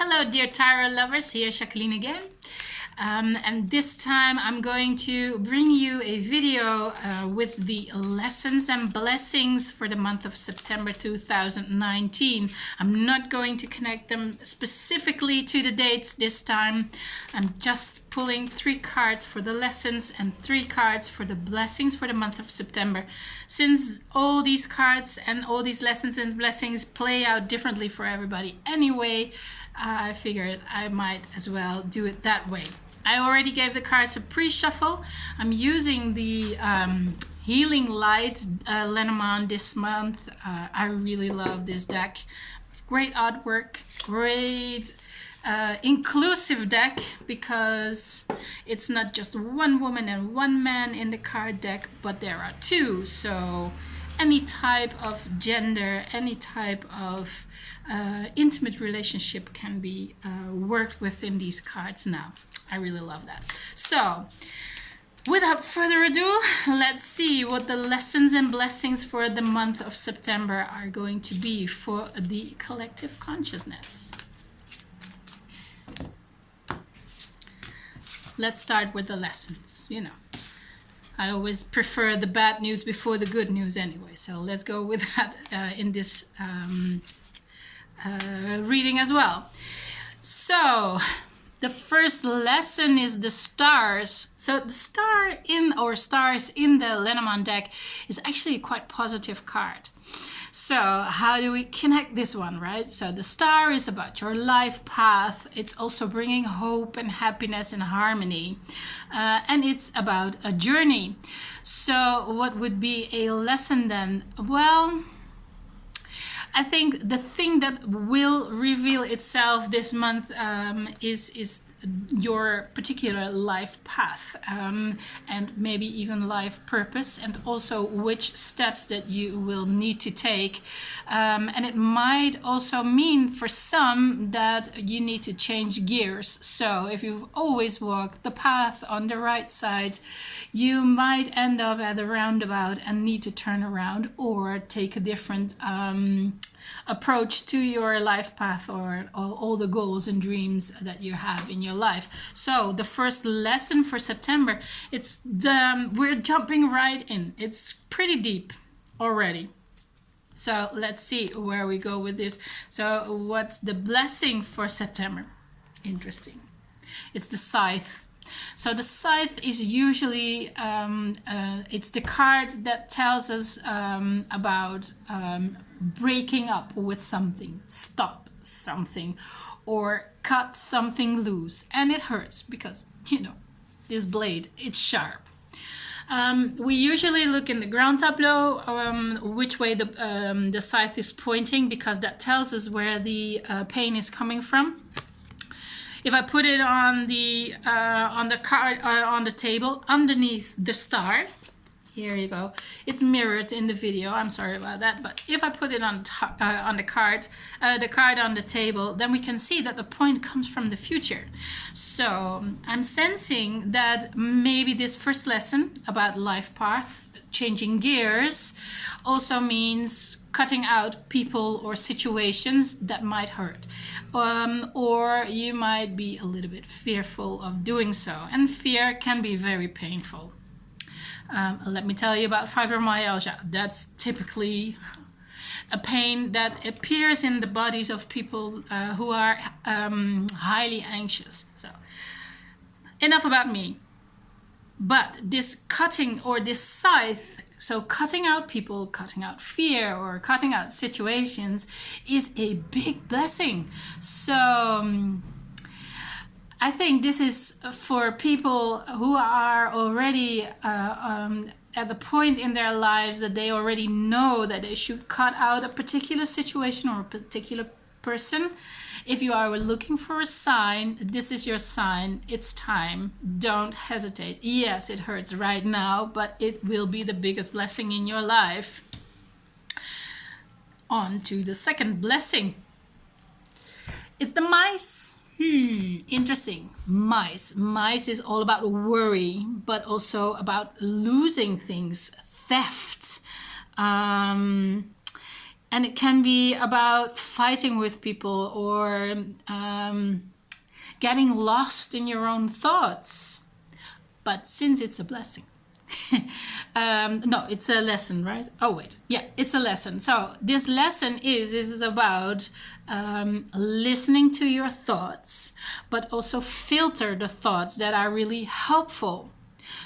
Hello, dear tarot lovers. Here, Jacqueline again. And this time I'm going to bring you a video with the lessons and blessings for the month of September 2019. I'm not going to connect them specifically to the dates this time. I'm just pulling 3 cards for the lessons and 3 cards for the blessings for the month of September. Since all these cards and all these lessons and blessings play out differently for everybody anyway, I figured I might as well do it that way. I already gave the cards a pre-shuffle. I'm using the Healing Light Lenormand this month. I really love this deck. Great artwork, great inclusive deck, because it's not just one woman and one man in the card deck, but there are 2. So any type of gender, any type of intimate relationship can be worked within these cards now. I really love that. So without further ado, let's see what the lessons and blessings for the month of September are going to be for the collective consciousness. Let's start with the lessons. You know, I always prefer the bad news before the good news anyway. So let's go with that in this reading as well. So the first lesson is the stars. So the stars in the Lenormand deck is actually a quite positive card. So how do we connect this one, right? So the star is about your life path. It's also bringing hope and happiness and harmony. And it's about a journey. So what would be a lesson then? Well, I think the thing that will reveal itself this month is your particular life path, and maybe even life purpose, and also which steps that you will need to take. And it might also mean for some that you need to change gears. So if you've always walked the path on the right side, you might end up at a roundabout and need to turn around or take a different approach to your life path, or all the goals and dreams that you have in your life. So the first lesson for September, we're jumping right in. It's pretty deep already. So let's see where we go with this. So what's the blessing for September? Interesting. It's the Scythe. So the Scythe is usually, it's the card that tells us about breaking up with something, stop something, or cut something loose. And it hurts because, you know, this blade, it's sharp. We usually look in the ground tableau which way the scythe is pointing, because that tells us where the pain is coming from. If I put it on the card on the table underneath the star, here you go. It's mirrored in the video. I'm sorry about that. But if I put it on the card on the table, then we can see that the point comes from the future. So I'm sensing that maybe this first lesson about life path, changing gears, also means cutting out people or situations that might hurt. Or you might be a little bit fearful of doing so. And fear can be very painful. Let me tell you about fibromyalgia. That's typically a pain that appears in the bodies of people who are highly anxious. So enough about me. But this cutting, or this scythe, so cutting out people, cutting out fear, or cutting out situations, is a big blessing. So I think this is for people who are already at the point in their lives that they already know that they should cut out a particular situation or a particular person. If you are looking for a sign, this is your sign. It's time. Don't hesitate. Yes, it hurts right now, but it will be the biggest blessing in your life. On to the second blessing. It's the mice. Interesting. Mice. Mice is all about worry, but also about losing things, theft. And it can be about fighting with people or getting lost in your own thoughts. But since it's a blessing, no, it's a lesson, right? Oh, wait. Yeah, it's a lesson. So this lesson is about listening to your thoughts, but also filter the thoughts that are really helpful.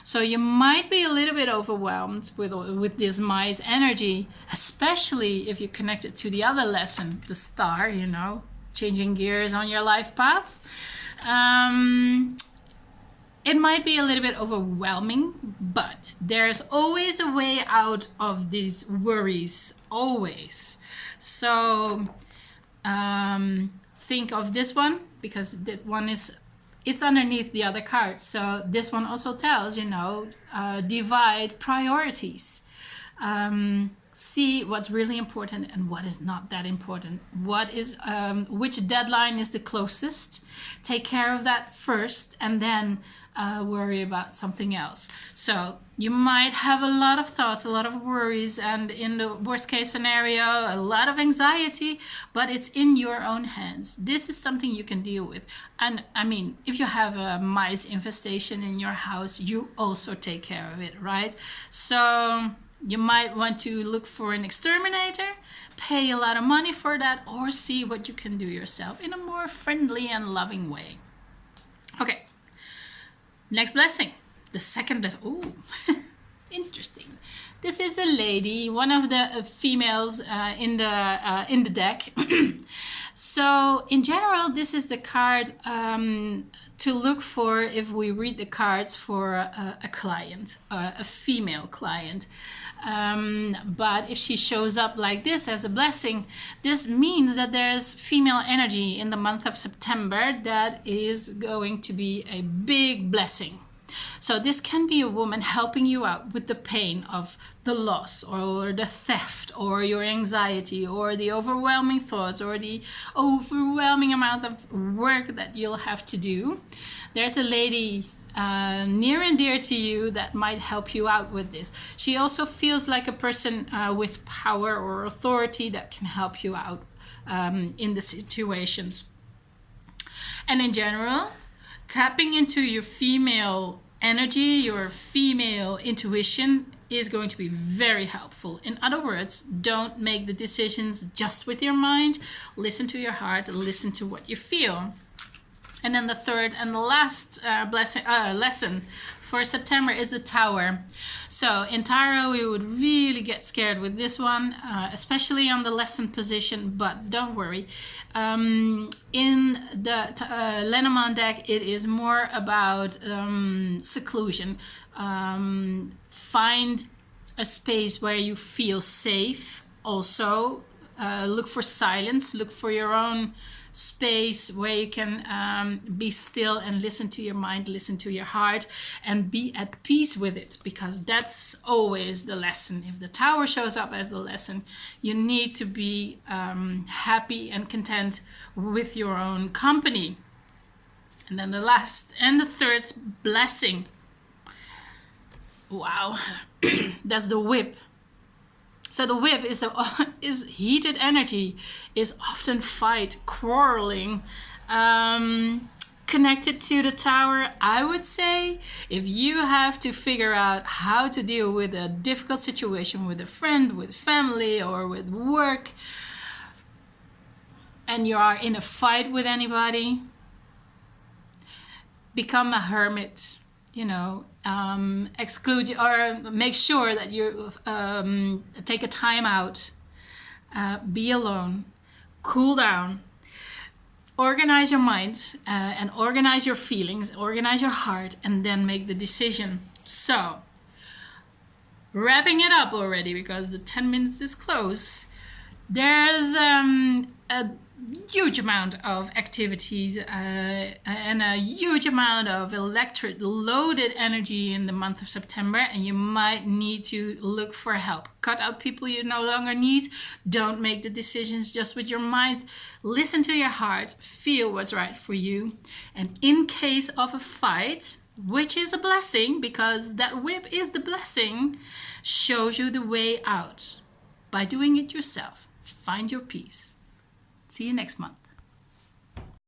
So you might be a little bit overwhelmed with this mice energy, especially if you connect it to the other lesson, the star, you know, changing gears on your life path. It might be a little bit overwhelming, but there's always a way out of these worries, always. So think of this one, because that one it's underneath the other cards. So this one also tells, you know, divide priorities. See what's really important and what is not that important. What is which deadline is the closest? Take care of that first, and then worry about something else. So you might have a lot of thoughts, a lot of worries, and in the worst case scenario, a lot of anxiety, but it's in your own hands. This is something you can deal with. And I mean, if you have a mice infestation in your house, you also take care of it, right? So you might want to look for an exterminator, pay a lot of money for that, or see what you can do yourself in a more friendly and loving way. Okay. Next blessing, the second blessing. Oh, interesting. This is a lady, one of the females in the deck. So in general, this is the card to look for if we read the cards for a client, a female client. But if she shows up like this as a blessing, this means that there's female energy in the month of September that is going to be a big blessing. So this can be a woman helping you out with the pain of the loss or the theft or your anxiety or the overwhelming thoughts or the overwhelming amount of work that you'll have to do. There's a lady near and dear to you that might help you out with this. She also feels like a person with power or authority that can help you out in the situations. And in general, tapping into your female energy, your female intuition is going to be very helpful. In other words, don't make the decisions just with your mind. Listen to your heart, listen to what you feel. And then the third and the last lesson for September is the Tower. So in Tarot, we would really get scared with this one, especially on the lesson position, but don't worry. In the Lenormand deck, it is more about seclusion. Find a space where you feel safe. Also, look for silence, look for your own space where you can be still and listen to your mind, listen to your heart, and be at peace with it, because that's always the lesson. If the Tower shows up as the lesson, you need to be happy and content with your own company. And then the last and the third blessing, wow, that's the Whip. So the Whip is heated energy, is often fight, quarreling, connected to the Tower. I would say if you have to figure out how to deal with a difficult situation with a friend, with family, or with work, and you are in a fight with anybody, become a hermit, you know. Exclude or make sure that you take a time out, be alone, cool down, organize your mind and organize your feelings, organize your heart, and then make the decision. So, wrapping it up already because the 10 minutes is close. There's a huge amount of activities and a huge amount of electric loaded energy in the month of September, and you might need to look for help. Cut out people you no longer need. Don't make the decisions just with your mind. Listen to your heart, feel what's right for you, and in case of a fight, which is a blessing because that Whip is the blessing, shows you the way out by doing it yourself. Find your peace. See you next month.